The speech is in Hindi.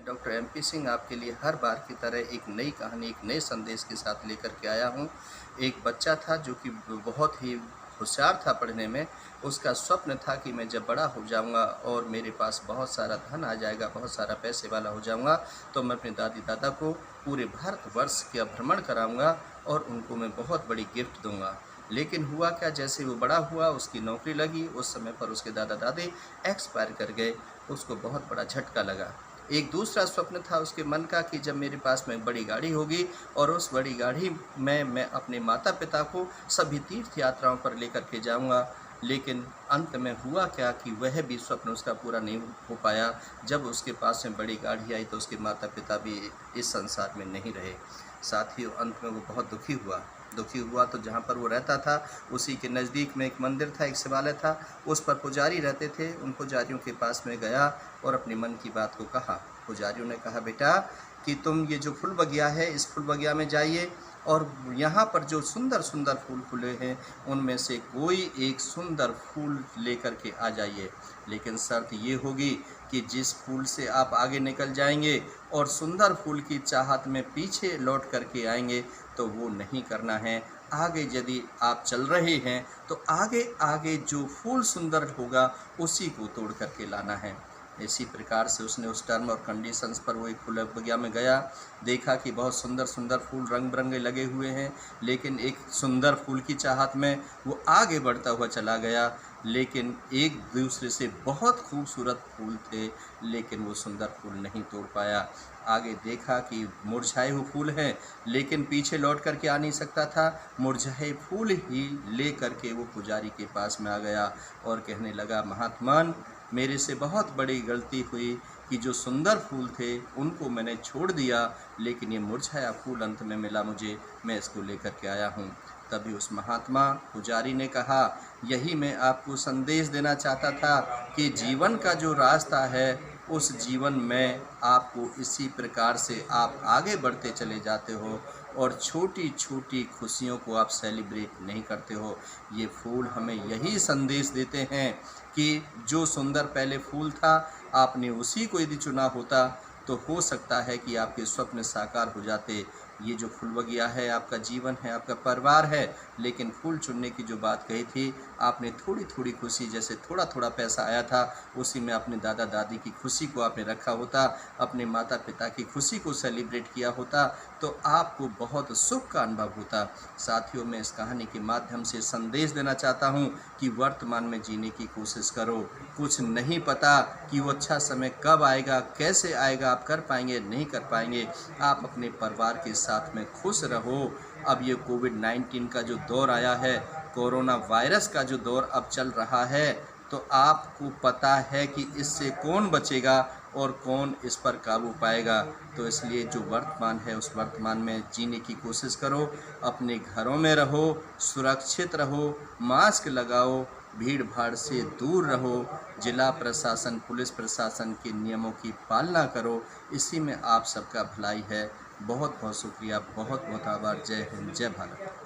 डॉक्टर एमपी सिंह आपके लिए हर बार की तरह एक नई कहानी, एक नए संदेश के साथ लेकर के आया हूँ। एक बच्चा था जो कि बहुत ही होशियार था पढ़ने में। उसका स्वप्न था कि मैं जब बड़ा हो जाऊँगा और मेरे पास बहुत सारा धन आ जाएगा, बहुत सारा पैसे वाला हो जाऊँगा, तो मैं अपने दादी-दादा को पूरे भारतवर्ष का भ्रमण कराऊँगा और उनको मैं बहुत बड़ी गिफ्ट दूँगा। लेकिन हुआ क्या, जैसे वो बड़ा हुआ, उसकी नौकरी लगी, उस समय पर उसके दादा-दादी एक्सपायर कर गए। उसको बहुत बड़ा झटका लगा। एक दूसरा स्वप्न था उसके मन का कि जब मेरे पास में बड़ी गाड़ी होगी और उस बड़ी गाड़ी में मैं अपने माता-पिता को सभी तीर्थ यात्राओं पर लेकर के जाऊँगा। लेकिन अंत में हुआ क्या कि वह भी स्वप्न उसका पूरा नहीं हो पाया। जब उसके पास में बड़ी गाड़ी आई तो उसके माता-पिता भी इस संसार में नहीं रहे। साथियों, अंत में वो बहुत दुखी हुआ तो जहाँ पर वो रहता था उसी के नज़दीक में एक मंदिर था, एक शिवालय था। उस पर पुजारी रहते थे। उन पुजारियों के पास में गया और अपने मन की बात को कहा। पुजारियों ने कहा, बेटा कि तुम ये जो फूल बगिया है, इस फूल बगिया में जाइए और यहाँ पर जो सुंदर-सुंदर फूल फूले हैं, उनमें से कोई एक सुंदर फूल लेकर के आ जाइए। लेकिन शर्त ये होगी कि जिस फूल से आप आगे निकल जाएंगे और सुंदर फूल की चाहत में पीछे लौट करके आएंगे, तो वो नहीं करना है। आगे यदि आप चल रहे हैं तो आगे आगे जो फूल सुंदर होगा उसी को तोड़ करके लाना है। इसी प्रकार से उसने उस टर्म और कंडीशंस पर वो एक फूल बगिया में गया। देखा कि बहुत सुंदर सुंदर फूल रंग बिरंगे लगे हुए हैं, लेकिन एक सुंदर फूल की चाहत में वो आगे बढ़ता हुआ चला गया। लेकिन एक दूसरे से बहुत खूबसूरत फूल थे, लेकिन वो सुंदर फूल नहीं तोड़ पाया। आगे देखा कि मुरझाए हुए फूल हैं, लेकिन पीछे लौट करके आ नहीं सकता था। मुरझाए फूल ही ले करके वो पुजारी के पास में आ गया और कहने लगा, महात्मन, मेरे से बहुत बड़ी गलती हुई कि जो सुंदर फूल थे उनको मैंने छोड़ दिया, लेकिन ये मुरझाया फूल अंत में मिला मुझे, मैं इसको लेकर के आया हूँ। तभी उस महात्मा पुजारी ने कहा, यही मैं आपको संदेश देना चाहता था कि जीवन का जो रास्ता है उस जीवन में आपको इसी प्रकार से आप आगे बढ़ते चले जाते हो और छोटी छोटी खुशियों को आप सेलिब्रेट नहीं करते हो। ये फूल हमें यही संदेश देते हैं कि जो सुंदर पहले फूल था, आपने उसी को यदि चुना होता तो हो सकता है कि आपके स्वप्न साकार हो जाते। ये जो फूल बगिया है आपका जीवन है, आपका परिवार है, लेकिन फूल चुनने की जो बात कही थी, आपने थोड़ी थोड़ी खुशी, जैसे थोड़ा थोड़ा पैसा आया था उसी में अपने दादा दादी की खुशी को आपने रखा होता, अपने माता पिता की खुशी को सेलिब्रेट किया होता, तो आपको बहुत सुख का अनुभव होता। साथियों, मैं इस कहानी के माध्यम से संदेश देना चाहता हूँ कि वर्तमान में जीने की कोशिश करो। कुछ नहीं पता कि वो अच्छा समय कब आएगा, कैसे आएगा, आप कर पाएंगे नहीं कर पाएंगे। आप अपने परिवार के साथ में खुश रहो। अब ये कोविड-19 का जो दौर आया है, कोरोना वायरस का जो दौर अब चल रहा है, तो आपको पता है कि इससे कौन बचेगा और कौन इस पर काबू पाएगा। तो इसलिए जो वर्तमान है उस वर्तमान में जीने की कोशिश करो। अपने घरों में रहो, सुरक्षित रहो, मास्क लगाओ, भीड़ भाड़ से दूर रहो, जिला प्रशासन, पुलिस प्रशासन के नियमों की पालना करो। इसी में आप सबका भलाई है। बहुत बहुत शुक्रिया, बहुत बहुत आभार। जय हिंद, जय भारत।